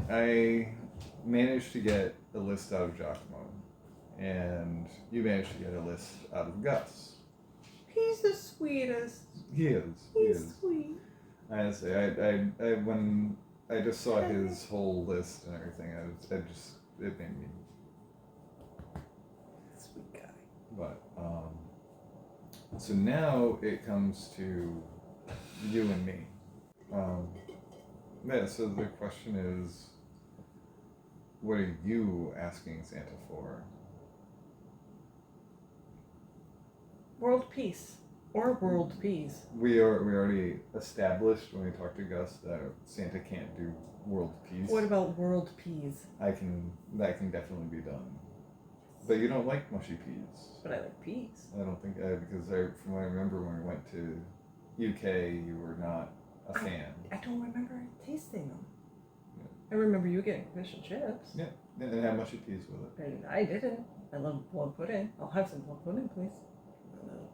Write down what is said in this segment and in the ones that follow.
I managed to get a list out of Giacomo, and you managed to get a list out of Gus. He's the sweetest. He is. He's sweet. Honestly, I when I just saw his whole list and everything, it made me Sweet guy. But so now it comes to you and me. Yeah. So the question is, what are you asking Santa for? World peace. Or world peace. We already established when we talked to Gus that Santa can't do world peace. What about world peas? That can definitely be done. But you don't like mushy peas. But I like peas. I don't think because from what I remember when we went to UK, you were not a fan. I don't remember tasting them. Yeah. I remember you getting fish and chips. Yeah, and have mushy peas with it. And I didn't. I love plum pudding. I'll have some plum pudding, please.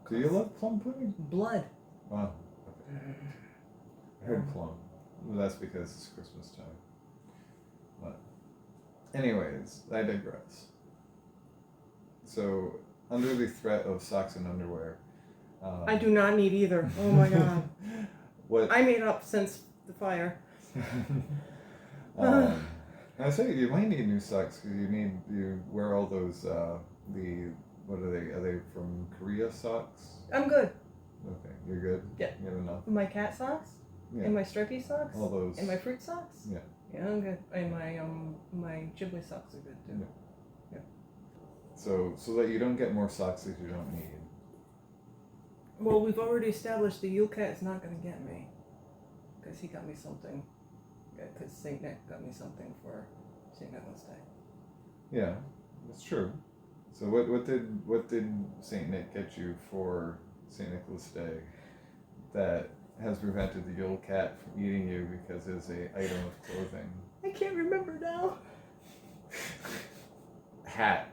Do you love plum pudding? Blood. Wow. Okay. I heard plum. Well, that's because it's Christmas time. But anyways, I digress. So, under the threat of socks and underwear, I do not need either. Oh my god. What I made up since the fire. I say you might need new socks because you wear all those what are they? Are they from Korea socks? I'm good. Okay, you're good. Yeah. You have enough. My cat socks. Yeah. And my stripy socks. All those. And my fruit socks. Yeah. Yeah, I'm good. And my Ghibli socks are good too. Yeah. Yeah. So that you don't get more socks that you don't need. Well, we've already established the Yule Cat is not going to get me. Because he got me something. Because St. Nick got me something for St. Nicholas Day. Yeah, that's true. So what did St. Nick get you for St. Nicholas Day that has prevented the Yule Cat from eating you because it's an item of clothing? I can't remember now. Hat.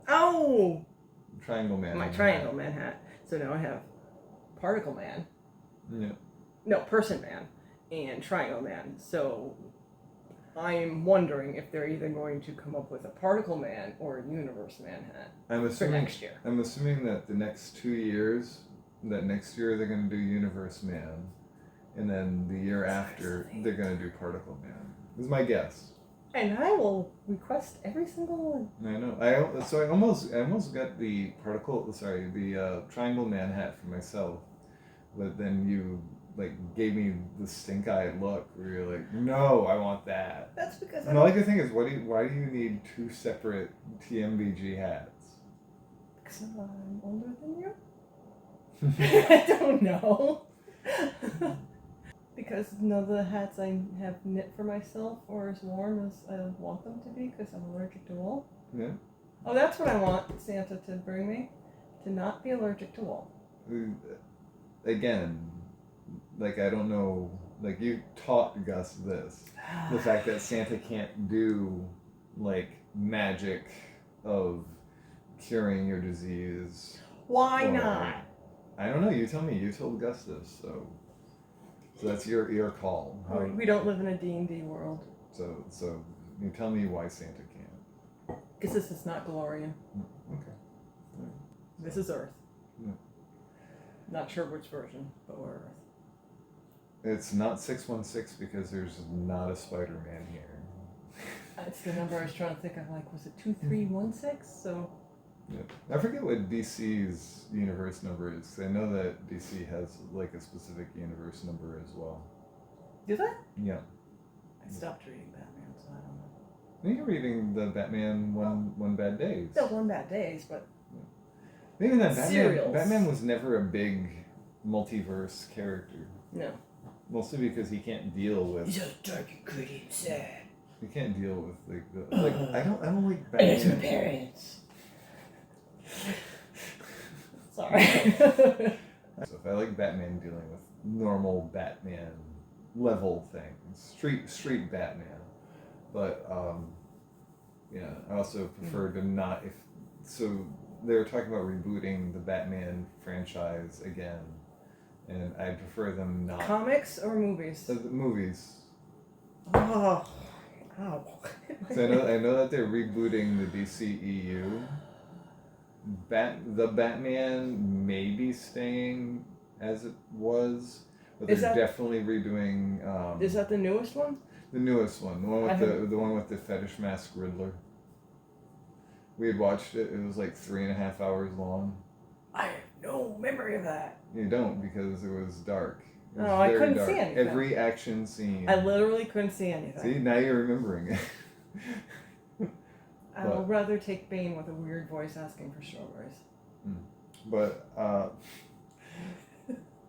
Oh! Triangle Man. My Triangle Man hat. So now I have Particle Man. Yeah. No, Person Man and Triangle Man. So I'm wondering if they're either going to come up with a Particle Man or a Universe Man hat for next year. I'm assuming that the next 2 years, that next year they're going to do Universe Man, and then the year after they're going to do Particle Man. This is my guess. And I will request every single one. I know. I almost got the Triangle Man hat for myself, but then you gave me the stink-eyed look where you're like, no, I want that. That's because and the thing is, why do you need two separate TMBG hats? Because I'm older than you? I don't know. Because none of the hats I have knit for myself are as warm as I want them to be because I'm allergic to wool. Yeah. Oh, that's what I want Santa to bring me. To not be allergic to wool. Again, I don't know, you taught Gus this. The fact that Santa can't do, magic of curing your disease. Why not? I don't know, you tell me. You told Gus this, so that's your call. We don't live in a D&D world. So you tell me why Santa can't. Because this is not Galorian. Okay. Right. This is Earth. Yeah. Not sure which version, but we're Earth. It's not 616 because there's not a Spider-Man here. That's the number I was trying to think of. Was it 2316? So. Yeah. I forget what DC's universe number is. 'Cause I know that DC has a specific universe number as well. Do they? Yeah. I stopped reading Batman, so I don't know. I think you're reading the Batman One Bad Days. Still One Bad Days, but. Even that Batman was never a big multiverse character. No. Mostly because he can't deal with. He's so dark and gritty and sad. He can't deal with I don't like Batman. It's my parents. Sorry. So if I like Batman dealing with normal Batman level things, street Batman, but I also prefer to not so they were talking about rebooting the Batman franchise again, and I prefer them not. Comics or movies? The movies. Oh, How? So I know that they're rebooting the DCEU. The Batman may be staying as it was, but they're definitely redoing. Is that the newest one? The newest one, the one with the fetish mask Riddler. We had watched it. It was like 3.5 hours long. I have no memory of that. You don't, because it was dark. It was I couldn't dark. see anything. Every action scene. I literally couldn't see anything. See, now you're remembering it. I would rather take Bane with a weird voice asking for strawberries. But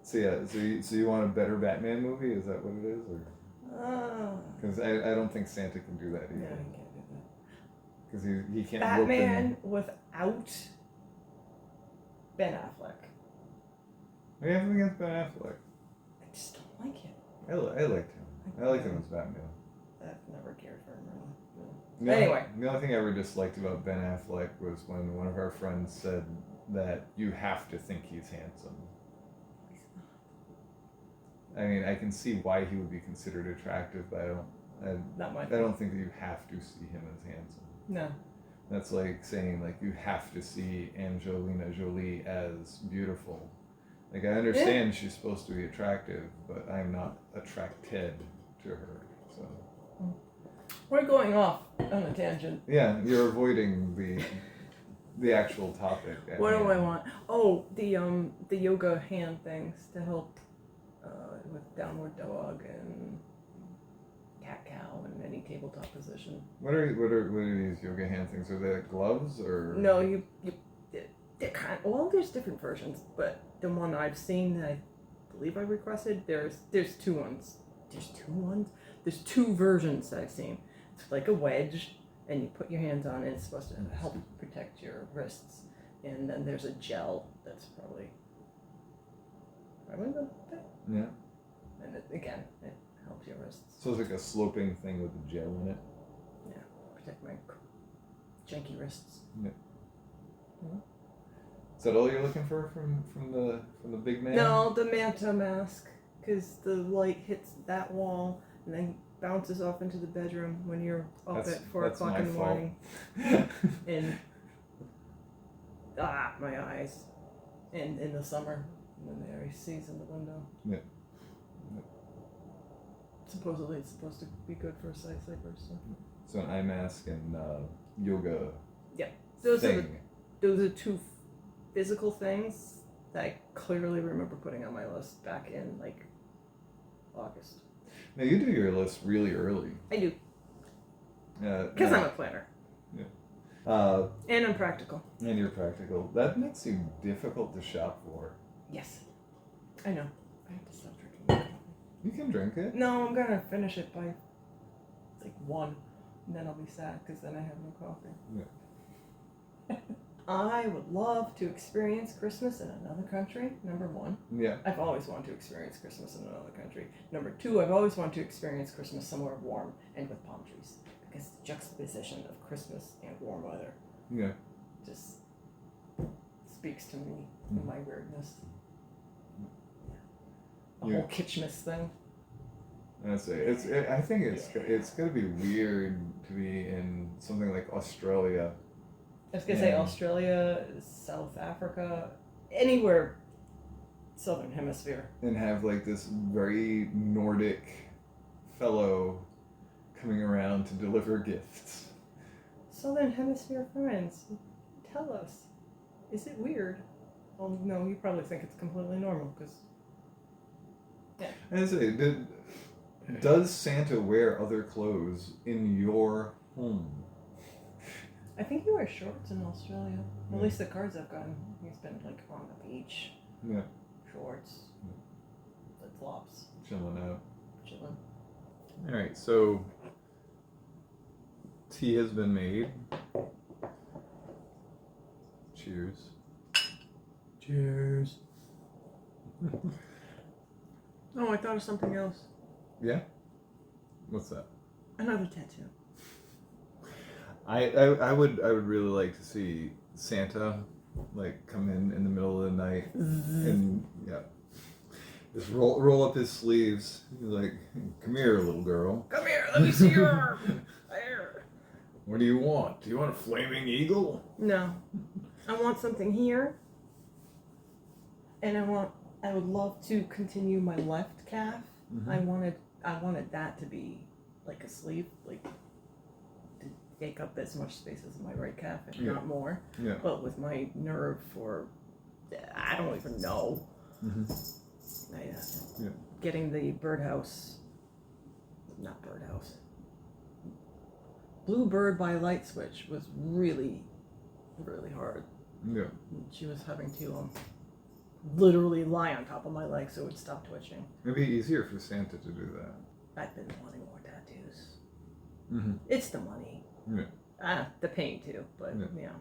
so you want a better Batman movie? Is that what it is, or? Because I don't think Santa can do that either. No, he can't do that. Because he can't. Batman without Ben Affleck. What do you have against Ben Affleck? I just don't like him. I liked him. I liked him as Batman. I've never cared for him really. No, anyway. The only thing I ever disliked about Ben Affleck was when one of our friends said that you have to think he's handsome. I mean, I can see why he would be considered attractive, but I don't think that you have to see him as handsome. No. That's like saying like you have to see Angelina Jolie as beautiful. Like I understand she's supposed to be attractive, but I'm not attracted to her. So we're going off on a tangent. Yeah, you're avoiding the actual topic. What do I want? Oh, the yoga hand things to help with downward dog and cat cow and any tabletop position. What are these yoga hand things? Are they like gloves or? No, they're there's different versions, but the one I've seen that I believe I requested, there's two ones. There's two versions that I've seen. It's like a wedge, and you put your hands on it. It's supposed to help protect your wrists. And then there's a gel that's probably the thing. Yeah. And it helps your wrists. So it's like a sloping thing with a gel in it. Yeah, protect my janky wrists. Yeah. Mm-hmm. Is that all you're looking for from the big man? No, the manta mask, because the light hits that wall and then bounces off into the bedroom when you're up at 4 o'clock in the morning. And my eyes. And in the summer, when there are seas in the window. Yeah. Supposedly, it's supposed to be good for sightseers. So an eye mask and yoga. Yeah, those are two physical things that I clearly remember putting on my list back in like August. Now you do your list really early. I do. Because I'm a planner. Yeah. And I'm practical. And you're practical. That makes you difficult to shop for. Yes. I know. I have to stop drinking coffee. You can drink it. No, I'm gonna finish it by like 1, and then I'll be sad because then I have no coffee. Yeah. I would love to experience Christmas in another country, number 1. Yeah. I've always wanted to experience Christmas in another country. Number 2, I've always wanted to experience Christmas somewhere warm and with palm trees. Because the juxtaposition of Christmas and warm weather just speaks to me and my weirdness. The whole Kitschmas thing. I think it's gonna be weird to be in something like Australia. I was gonna say Australia, South Africa, anywhere Southern Hemisphere. And have like this very Nordic fellow coming around to deliver gifts. Southern Hemisphere friends, tell us. Is it weird? Well, no, you probably think it's completely normal, because... Yeah. I say, does Santa wear other clothes in your home? I think he wears shorts in Australia. Yeah. At least the cards I've gotten. He's been like on the beach. Yeah. Shorts. Flip-flops. Chilling out. Chilling. Alright, so tea has been made. Cheers. Cheers. Oh, I thought of something else. Yeah? What's that? Another tattoo. I would really like to see Santa like come in the middle of the night and just roll up his sleeves. He's like, "Come here, little girl. Come here, let me see your arm." What do you want? Do you want a flaming eagle? No. I want something here. And I would love to continue my left calf. Mm-hmm. I wanted that to be like a sleeve, like to take up as much space as my right calf, if not more. Yeah. But with my nerve for, I don't even know. Mm-hmm. Getting the Bluebird by Light Switch was really, really hard. Yeah. She was having to literally lie on top of my leg so it would stop twitching. It'd be easier for Santa to do that. I've been wanting more tattoos. Mm-hmm. It's the money. Yeah. The pain too, but yeah.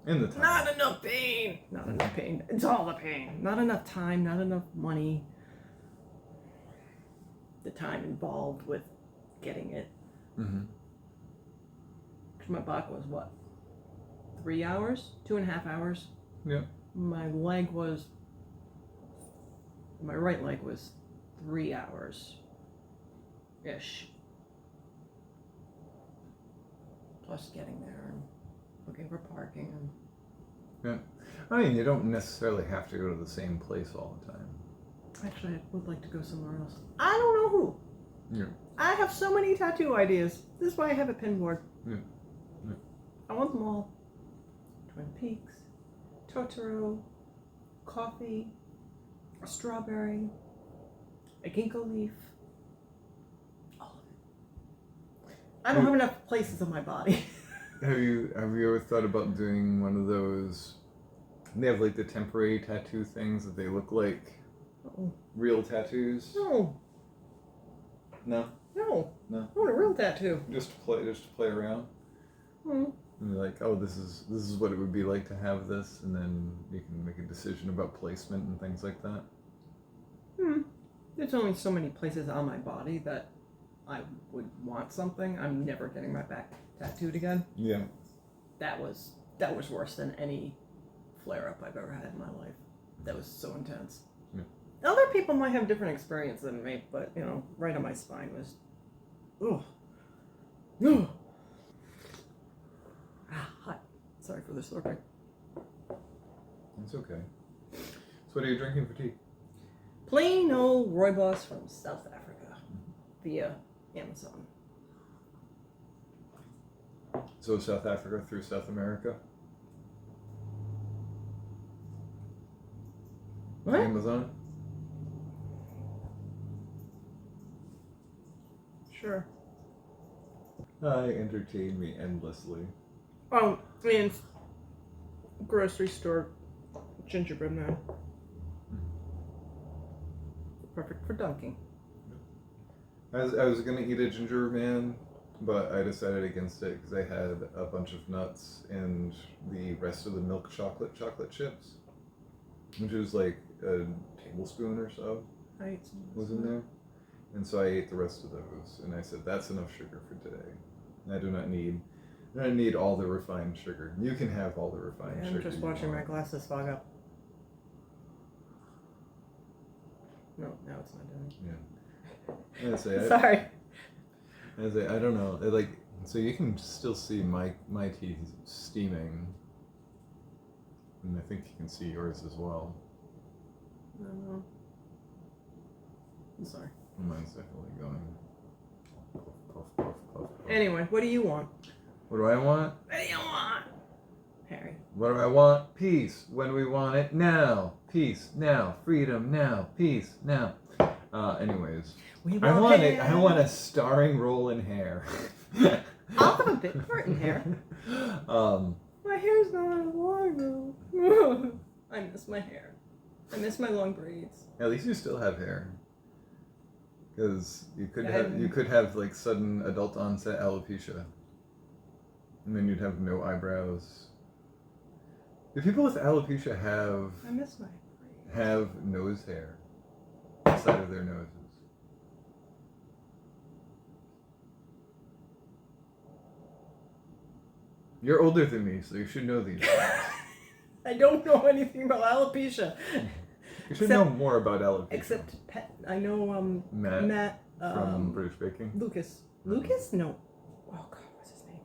And the time. Not enough pain. Not enough pain. It's all the pain. Not enough time. Not enough money. The time involved with getting it. Mm-hmm. Because my back was what? 3 hours? 2.5 hours? Yeah. My right leg was 3 hours ish. Plus getting there and looking for parking and I mean, you don't necessarily have to go to the same place all the time. actually I would like to go somewhere else. I don't know who. Yeah. I have so many tattoo ideas. This is why I have a pin board. Yeah. I want them all. Twin Peaks, Totoro, coffee, a strawberry, a ginkgo leaf. All of it. I don't have enough places on my body. Have you ever thought about doing one of those? They have like the temporary tattoo things that they look like real tattoos. No. No. No. No. I want a real tattoo. Just to play around. Hmm. And you're like, oh, this is what it would be like to have this, and then you can make a decision about placement and things like that. There's only so many places on my body that I would want something. I'm never getting my back tattooed again. Yeah. That was worse than any flare-up I've ever had in my life. That was so intense. Yeah. Other people might have different experience than me, but right on my spine was, ugh. Hot. Sorry for the slurping. It's okay. So what are you drinking for tea? Plain old rooibos from South Africa via Amazon. So South Africa through South America? What? Amazon? Sure. Entertain me endlessly. Oh, and grocery store gingerbread man. Perfect for dunking. I was gonna eat a ginger man, but I decided against it because I had a bunch of nuts and the rest of the milk chocolate chips, which was like a tablespoon or so was in there, and so I ate the rest of those, and I said that's enough sugar for today. I do not need all the refined sugar. You can have all the refined sugar. I'm just watching my glasses fog up. No, now it's not doing it. Yeah. I say, Sorry. I don't know. So you can still see my teeth steaming, and I think you can see yours as well. No. I'm sorry. Mine's definitely going. Puff, puff, puff, puff. Anyway, what do you want? What do I want? What do you want, Harry? What do I want? Peace. When do we want it? Now. Peace. Now. Freedom. Now. Peace. Now. Anyways, I want a starring role in Hair. I'll have a big part in Hair. My hair's not as long though. I miss my hair. I miss my long braids. At least you still have hair. Because you could have like sudden adult onset alopecia, and then you'd have no eyebrows. Do people with alopecia I miss my braids. have nose hair inside of their noses? You're older than me, so you should know these things. I don't know anything about alopecia. You should know more about alopecia. Except I know Matt. From British Baking? Lucas. Lucas? No. Oh God, what's his name?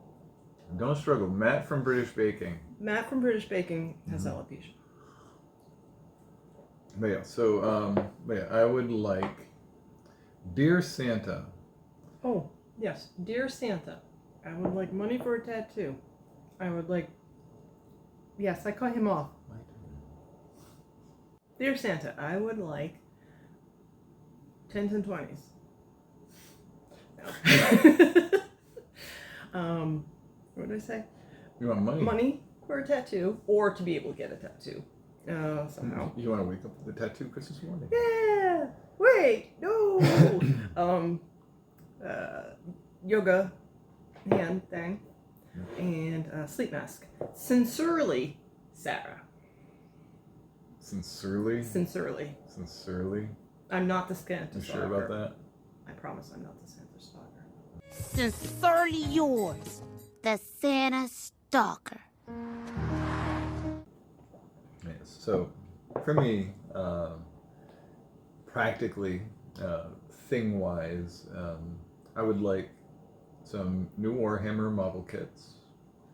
Don't struggle. Matt from British Baking. Matt from British Baking has alopecia. But yeah, so but yeah, I would like Dear Santa. Oh, yes. Dear Santa, I would like money for a tattoo. I would like... Yes, I cut him off. Dear Santa, I would like 10s and 20s. No. What did I say? You want money? Money for a tattoo, or to be able to get a tattoo. Somehow. You want to wake up with a tattoo Christmas morning? Yeah! Wait! No! Yoga hand thing. And sleep mask. Sincerely, Sarah. Sincerely? Sincerely. Sincerely? I'm not the Santa You stalker. sure about that? I promise I'm not the Santa stalker. Sincerely yours, the Santa Stalker. Yes. So, for me, practically, thing-wise, I would like some new Warhammer model kits.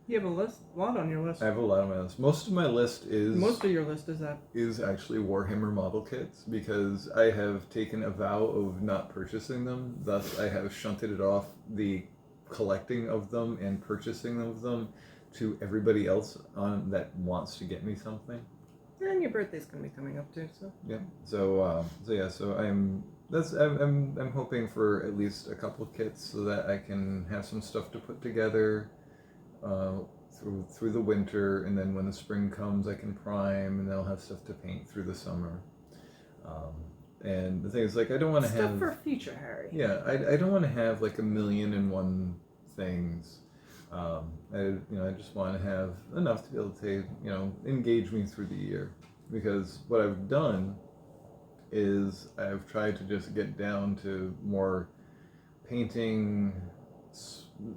You have a lot on your list. I have a lot on my list. Most of my list is... Most of your list is that. Is actually Warhammer model kits, because I have taken a vow of not purchasing them. Thus, I have shunted it off the collecting of them and purchasing of them to everybody else that wants to get me something. And your birthday's gonna be coming up too, so. Yeah. So I'm hoping for at least a couple of kits so that I can have some stuff to put together through the winter, and then when the spring comes I can prime, and then I'll have stuff to paint through the summer. And the thing is, like, I don't want to have stuff for future Harry. Yeah, I don't want to have like 1,000,001 things. I just want to have enough to be able to, engage me through the year. Because what I've done is I've tried to just get down to more painting,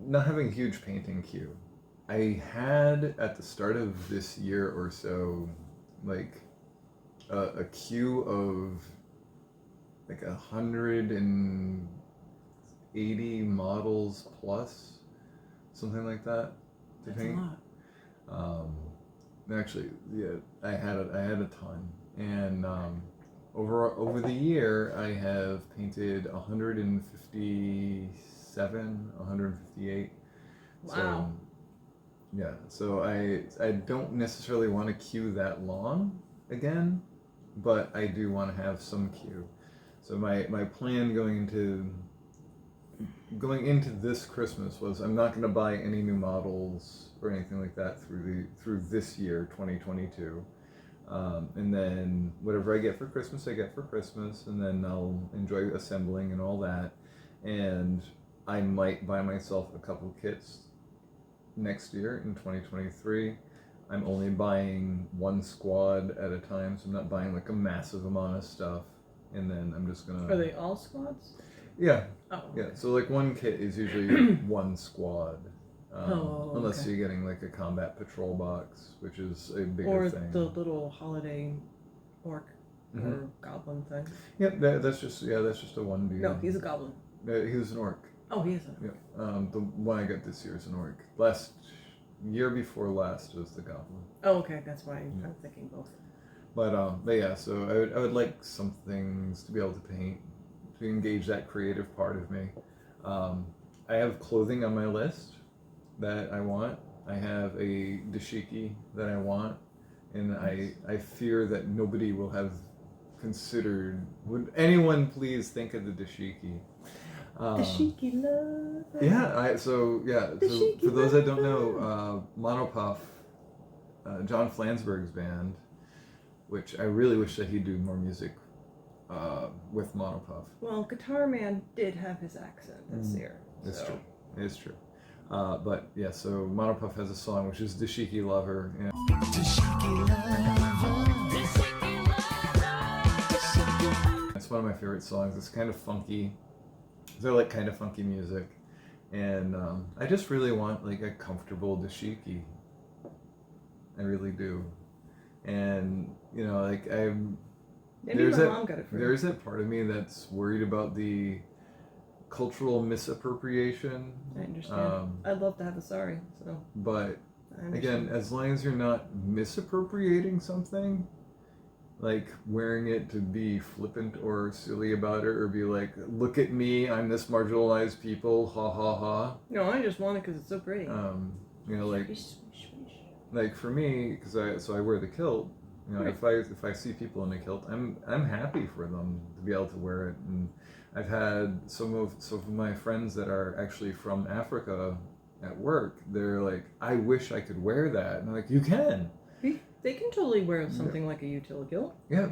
not having a huge painting queue. I had at the start of this year or so, like a queue of like 180 models plus, something like that to That's paint. a lot. Actually, yeah, I had a ton, and over the year I have painted 157, 158. Wow. So, yeah, so I don't necessarily want to queue that long again, but I do want to have some queue. So my plan going into this Christmas was I'm not going to buy any new models or anything like that through this year, 2022. And then whatever I get for Christmas, I get for Christmas, and then I'll enjoy assembling and all that. And I might buy myself a couple kits next year in 2023. I'm only buying one squad at a time, so I'm not buying like a massive amount of stuff. And then I'm just gonna... Are they all squads? Yeah. Oh. Yeah, so like one kit is usually one squad. Unless okay. you're getting like a combat patrol box, which is a bigger Or thing. the little holiday orc or goblin thing. Yep, that's just a one dude. No, he's a goblin. He was an orc. Oh, he isn't. Yeah. The one I got this year is an orc. Year before last was the goblin. Oh, okay, that's why I'm thinking both. But yeah, so I would like some things to be able to paint, to engage that creative part of me. I have clothing on my list that I want. I have a dashiki that I want, and I fear that nobody will have considered. Would anyone please think of the dashiki? Dashiki love. Yeah, so for those that don't know, Monopuff, John Flansburgh's band, which I really wish that he'd do more music with Monopuff. Well, Guitar Man did have his accent this year. It's true. It's true. But yeah, so Monopuff has a song which is Dashiki Lover. And it's one of my favorite songs. It's kind of funky. I like kind of funky music. And I just really want like a comfortable dashiki. I really do. And Maybe there's my mom got it for me. there's that part of me that's worried about the cultural misappropriation. I understand. I'd love to have a sari. So. But I understand. again, as long as you're not misappropriating something, like wearing it to be flippant or silly about it, or be like, look at me, I'm this marginalized people, ha ha ha. No, I just want it because it's so pretty. You know, like for me, because I wear the kilt. You know, Right. if I see people in a kilt, I'm happy for them to be able to wear it. And I've had some of my friends that are actually from Africa at work. They're like, I wish I could wear that, and I'm like, you can. They can totally wear something like a utility kilt. Yeah,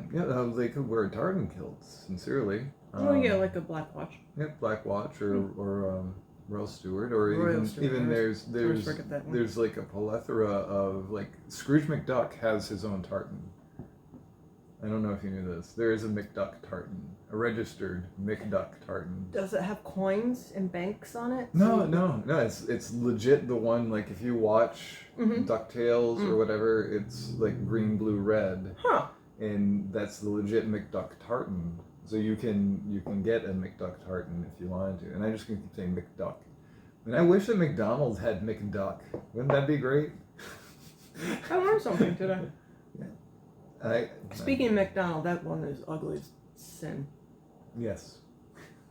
they could wear a tartan kilt, sincerely. Oh yeah, like a black watch. Yeah, Black Watch or Royal Stewart, or Royal Stewart, even yes. there's like a plethora of, like, Scrooge McDuck has his own tartan. I don't know if you knew this. There is a McDuck tartan, a registered McDuck tartan. Does it have coins and banks on it? No. It's legit the one. Like if you watch DuckTales or whatever, it's like green, blue, red. Huh. And that's the legit McDuck tartan. So you can get a McDuck tartan if you wanted to. And I just gonna keep saying McDuck. And I wish that McDonald's had McDuck. Wouldn't that be great? I learned something today. Speaking of McDonald, that one is ugly as sin. Yes.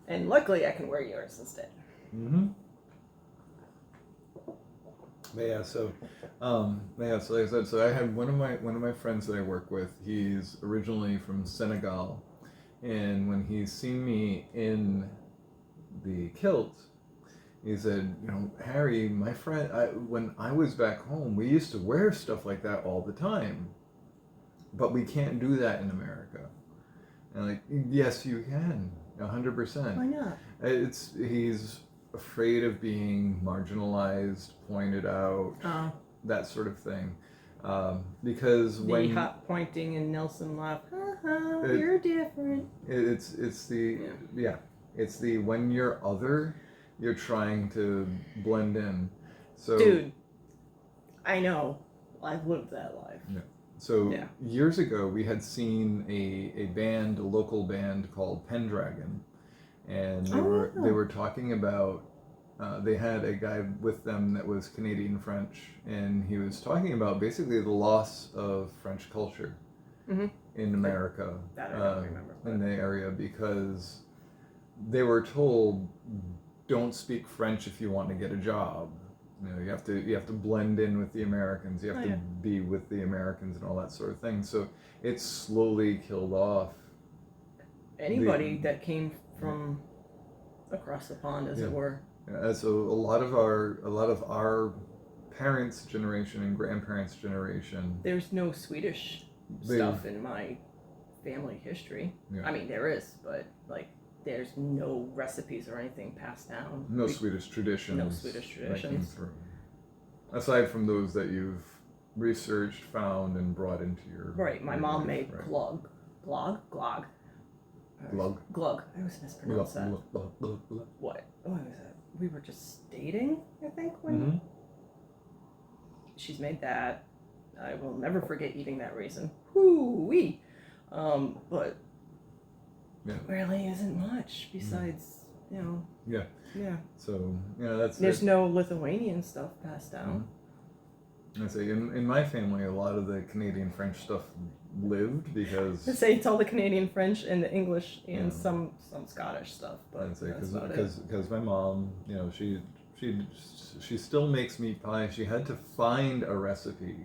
And luckily I can wear yours instead. Mm-hmm. So like I said, so I had one of my friends that I work with. He's originally from Senegal, and when he's seen me in the kilt, he said, you know, Harry, my friend, when I was back home, we used to wear stuff like that all the time, but we can't do that in America. And I'm like, yes, you can, 100%. Why not? He's afraid of being marginalized, pointed out, that sort of thing. Because when hot pointing and Nelson laugh, you're different. It's the when you're other, you're trying to blend in. So dude, I know, I've lived that life. Yeah. So years ago, we had seen a local band called Pendragon, and they were talking about. They had a guy with them that was Canadian French, and he was talking about basically the loss of French culture in America, that I don't remember, in the area, because they were told, don't speak French if you want to get a job. You know, you have to blend in with the Americans. You have to be with the Americans and all that sort of thing. So it's slowly killed off anybody that came from across the pond, as it were. So a lot of our parents' generation and grandparents' generation. There's no Swedish stuff in my family history. Yeah. I mean, there is, but like, there's no recipes or anything passed down. No Swedish traditions. No Swedish traditions. Aside from those that you've researched, found, and brought into your. Right. My mom made glug. Glug. Glug. Glug. I always mispronounce that. What? Oh, was that? We were just dating, I think, when she's made that. I will never forget eating that raisin. Whoo-wee! But really isn't much besides, you know. Yeah. Yeah. So, you know, there's no Lithuanian stuff passed down. I say in my family, a lot of the Canadian French stuff lived because. I say it's all the Canadian French and the English and some Scottish stuff, but I'd say because my mom, you know, she still makes meat pie. She had to find a recipe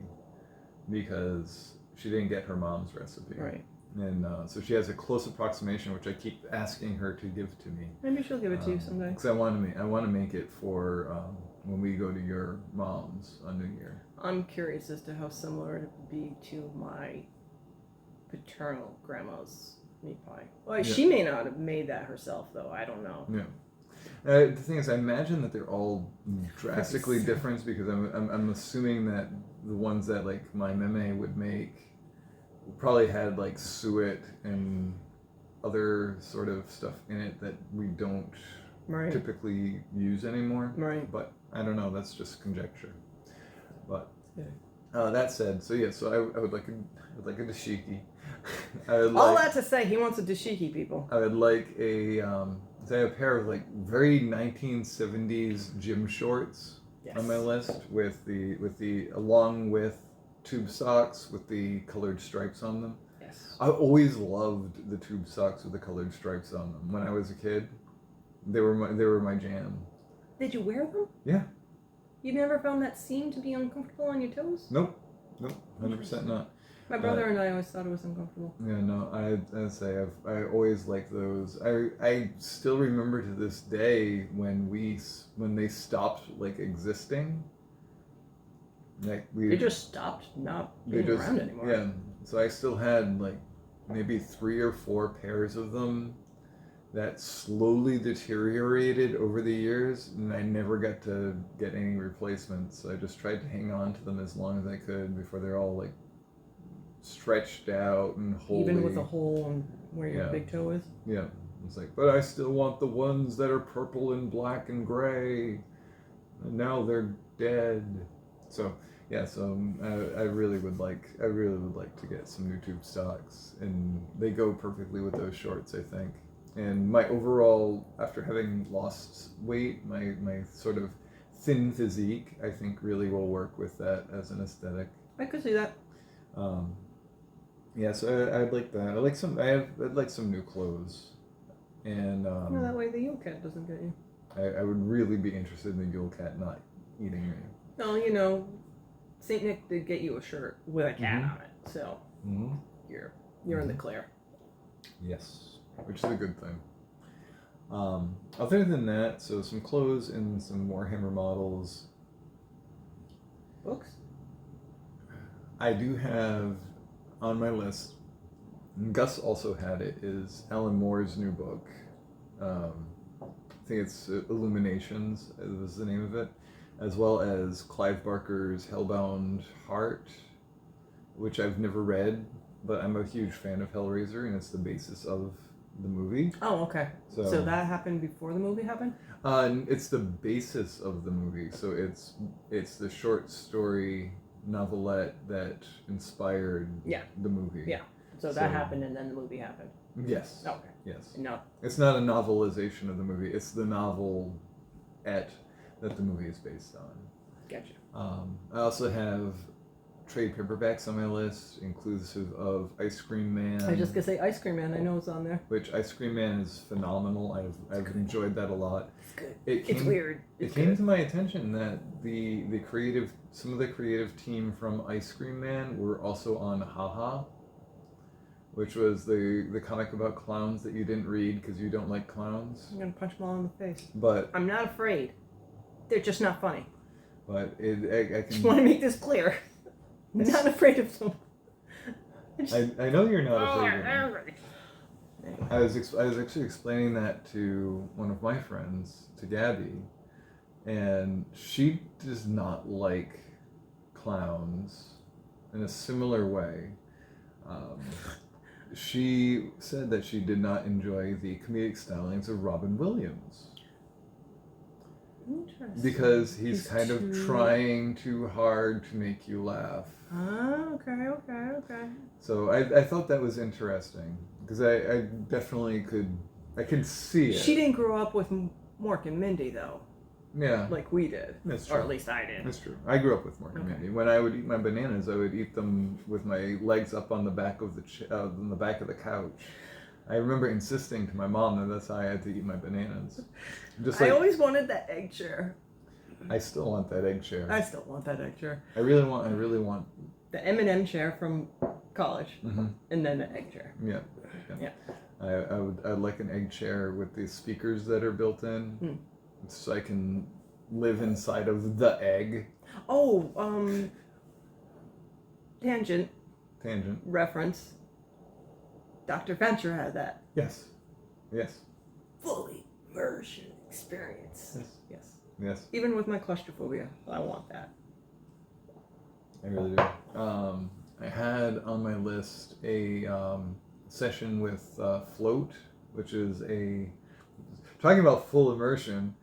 because she didn't get her mom's recipe. Right. And so she has a close approximation, which I keep asking her to give to me. Maybe she'll give it to you someday. Because I want to make it for when we go to your mom's on New Year. I'm curious as to how similar it would be to my paternal grandma's meat pie. Well, she may not have made that herself, though. I don't know. Yeah. The thing is, I imagine that they're all drastically different because I'm assuming that the ones that like my meme would make probably had like suet and other sort of stuff in it that we don't typically use anymore. Right. But I don't know. That's just conjecture. But that said, so I would like a dashiki. All that to say, he wants a dashiki, people. I would like a So I have a pair of like very 1970s gym shorts Yes. on my list with the along with tube socks with the colored stripes on them. Yes. I always loved the tube socks with the colored stripes on them. When I was a kid, they were my jam. Did you wear them? Yeah. You never found that seam to be uncomfortable on your toes? Nope. 100% not. My brother and I always thought it was uncomfortable. Yeah, no, I'd say I always liked those. I still remember to this day when they stopped like existing. Like They just stopped not being around anymore. Yeah, so I still had like maybe 3 or 4 pairs of them that slowly deteriorated over the years, and I never got to get any replacements. So I just tried to hang on to them as long as I could before they're all like stretched out and holy. Even with a hole in where your big toe is? Yeah. It's like, but I still want the ones that are purple and black and gray. And now they're dead. So yeah, so I really would like to get some new tube stocks, and they go perfectly with those shorts, I think. And my overall, after having lost weight, my sort of thin physique, I think really will work with that as an aesthetic. I could see that. Yeah, so I'd like that. I'd like some new clothes, and That way the Yule Cat doesn't get you. I would really be interested in the Yule Cat not eating me. No, Saint Nick did get you a shirt with a cat on it, so you're in the clear. Yes, which is a good thing. Other than that, so some clothes and some Warhammer models. Books? I do have on my list, and Gus also had it, is Alan Moore's new book. I think it's Illuminations is the name of it, as well as Clive Barker's Hellbound Heart, which I've never read, but I'm a huge fan of Hellraiser, and it's the basis of the movie. Oh, okay. So that happened before the movie happened? It's the basis of the movie, so it's the short story novelette that inspired the movie. Yeah. So that happened and then the movie happened. Yes. Okay. Yes. No. It's not a novelization of the movie. It's the novel that the movie is based on. Gotcha. I also have trade paperbacks on my list, inclusive of Ice Cream Man. I was just gonna say Ice Cream Man. I know it's on there. Which Ice Cream Man is phenomenal. I've enjoyed that a lot. It's good. It's weird. It came to my attention that some of the creative team from Ice Cream Man were also on Haha, which was the comic about clowns that you didn't read because you don't like clowns. I'm gonna punch them all in the face. But I'm not afraid. They're just not funny. But I Just want to make this clear. I'm not afraid of them. I know you're not afraid of them. Anyway. I was actually explaining that to one of my friends, to Gabby, and she does not like clowns in a similar way. She said that she did not enjoy the comedic stylings of Robin Williams. Interesting. Because he's kind of trying too hard to make you laugh. Oh, okay. So I thought that was interesting, because I definitely I could see it. She didn't grow up with Mork and Mindy, though. Yeah. Like we did. That's true. Or at least I did. That's true. I grew up with Mork and Mindy. When I would eat my bananas, I would eat them with my legs up on the back of the back of the couch. I remember insisting to my mom that that's how I had to eat my bananas. I always wanted that egg chair. I still want that egg chair. I still want that egg chair. I really want the M&M chair from college, mm-hmm. and then the egg chair. Yeah. I'd like an egg chair with the speakers that are built in, so I can live inside of the egg. Oh, tangent reference. Dr. Venture had that. Yes. Fully immersion experience. Yes. Even with my claustrophobia, I want that. I really do. I had on my list a session with Float, which is talking about full immersion.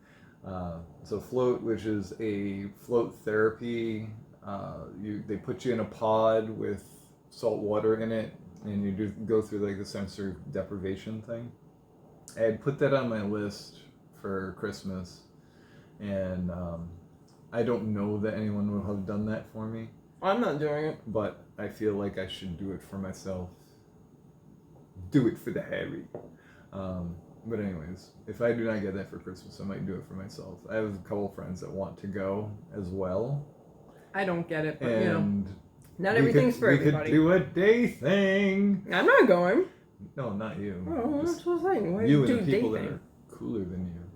So Float, which is a float therapy. They put you in a pod with salt water in it, and you go through like the sensory deprivation thing. I had put that on my list for Christmas, and I don't know that anyone would have done that for me, I'm not doing it. but I feel like I should do it for myself. Do it for the Harry. But anyways, if I do not get that for Christmas, I might do it for myself. I have a couple friends that want to go as well. I don't get it, but And not everything's for everybody. We could do a day thing. I'm not going. No, not you. Oh, that's what I'm saying. Why You do and the people day that thing? are cooler than you.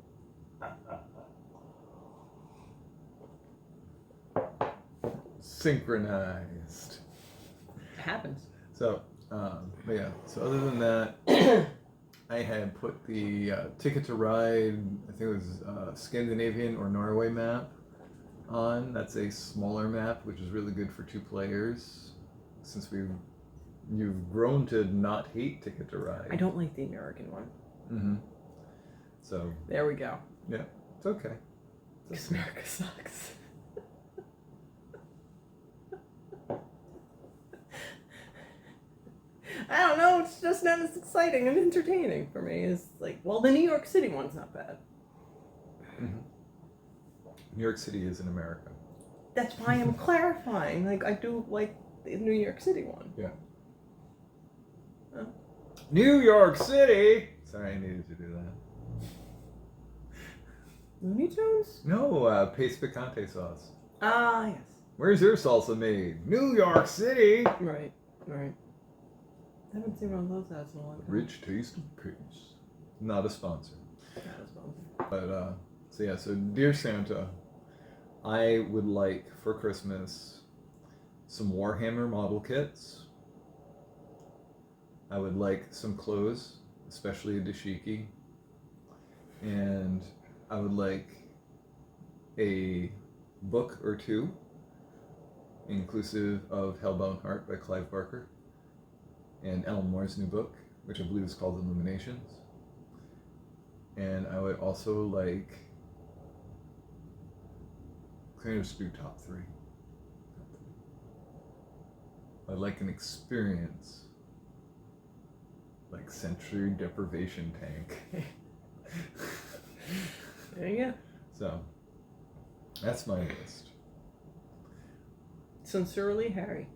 Synchronized. It happens. So, but yeah. So other than that, I had put the Ticket to Ride. I think it was Scandinavian or Norway map on. That's a smaller map, which is really good for 2 players. Since you've grown to not hate Ticket to Ride. I don't like the American one. Mm-hmm. So There we go. yeah, it's okay. Because America sucks. I don't know, it's just not as exciting and entertaining for me as, like, well, the New York City one's not bad. Mm-hmm. New York City is in America. That's why I'm clarifying. Like, I do like the New York City one. Yeah. Oh. New York City! Sorry, I needed to do that. Looney Tunes? No, paste picante sauce. Ah, yes. Where's your salsa made? New York City! Right, right. I haven't seen one of those ads in a long time. Rich taste of paste. Not a sponsor. Not a sponsor. But, so yeah, so Dear Santa, I would like for Christmas some Warhammer model kits. I would like some clothes, especially a dashiki. And I would like a book or 2, inclusive of Hellbound Heart by Clive Barker, and Alan Moore's new book, which I believe is called Illuminations. And I would also like, kind of just do top 3. I'd like an experience like sensory deprivation tank. There you go. So, that's my list. Sincerely, Harry.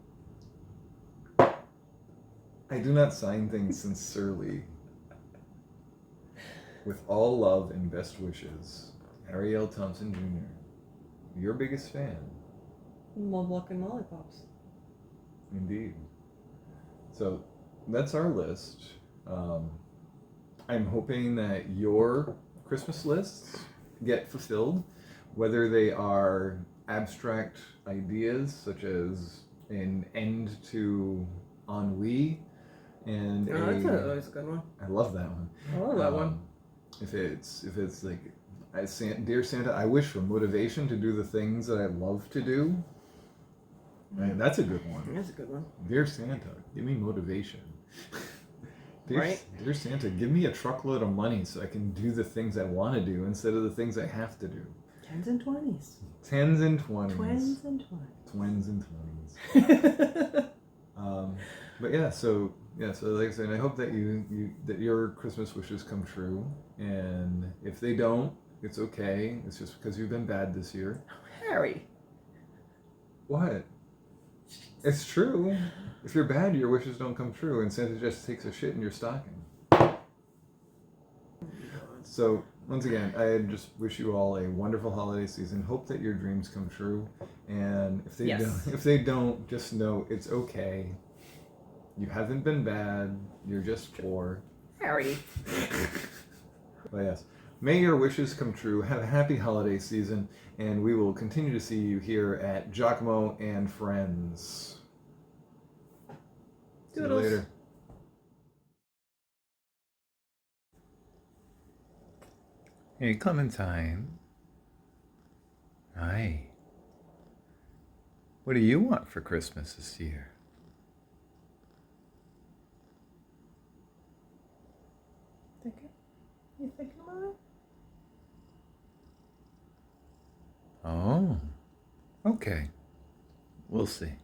I do not sign things sincerely. With all love and best wishes, Harry L. Thompson Jr., your biggest fan. Love, luck, and lollipops. Indeed. So, that's our list. I'm hoping that your Christmas lists get fulfilled, whether they are abstract ideas such as an end to ennui and That's always a good one. I love that one. I love that one. If it's like, Dear Santa, I wish for motivation to do the things that I love to do. And that's a good one. That's a good one. Dear Santa, give me motivation. Right? Dear Santa, give me a truckload of money so I can do the things I want to do instead of the things I have to do. 10s and 20s. 10s and 20s. Twins and 20s. Twins and 20s. But yeah, so like I said, I hope that that your Christmas wishes come true. And if they don't, it's okay. It's just because you've been bad this year. Harry. What? It's true. If you're bad, your wishes don't come true, and Santa just takes a shit in your stocking. So, once again, I just wish you all a wonderful holiday season. Hope that your dreams come true, and if they don't, just know it's okay. You haven't been bad. You're just poor. Harry. But yes, may your wishes come true. Have a happy holiday season, and we will continue to see you here at Giacomo and Friends. See you later. Hey, Clementine. Hi. What do you want for Christmas this year? You thinking about it? Oh, okay. We'll see.